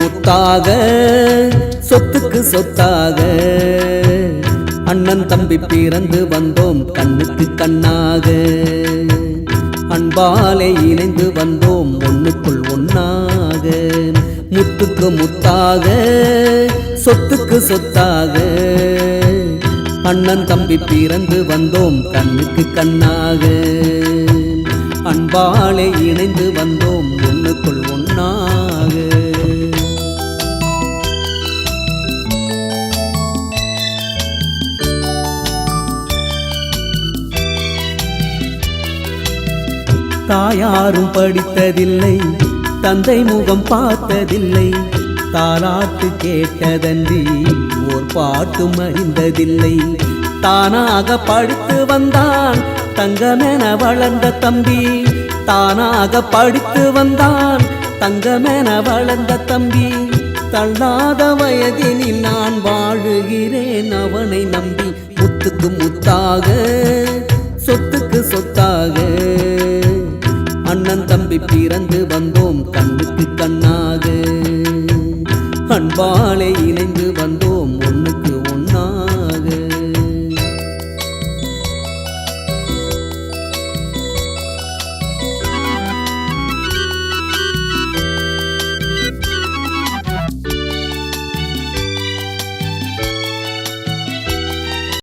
முத்தாக சொத்துக்கு சொத்தாக அண்ணன் தம்பி பிறந்து வந்தோம் கண்ணுக்கு கண்ணாக அன்பாலே இணைந்து வந்தோம் ஒண்ணுக்குள் ஒண்ணாக முத்துக்கு முத்தாக சொத்துக்கு சொத்தாக அண்ணன் தம்பி பிறந்து வந்தோம் கண்ணுக்கு கண்ணாக அன்பாலே இணைந்து வந்தோம் ஒண்ணுக்குள் ஒண்ணாக தாயாரும் படித்ததில்லை தந்தை முகம் பார்த்ததில்லை தாலாட்டு கேட்டதன்றி ஓர் பாட்டும் அறிந்ததில்லை தானாக படித்து வந்தான் தங்கமென வளர்ந்த தம்பி தானாக படித்து வந்தான் தங்கமென வளர்ந்த தம்பி தள்ளாத வயதினில் நான் வாழுகிறேன் அவனை நம்பி முத்துக்கு முத்தாக சொத்துக்கு சொத்தாக அண்ணன் தம்பி பிறந்து வந்தோம் கண்ணுக்கு கண்ணாக அன்பாலே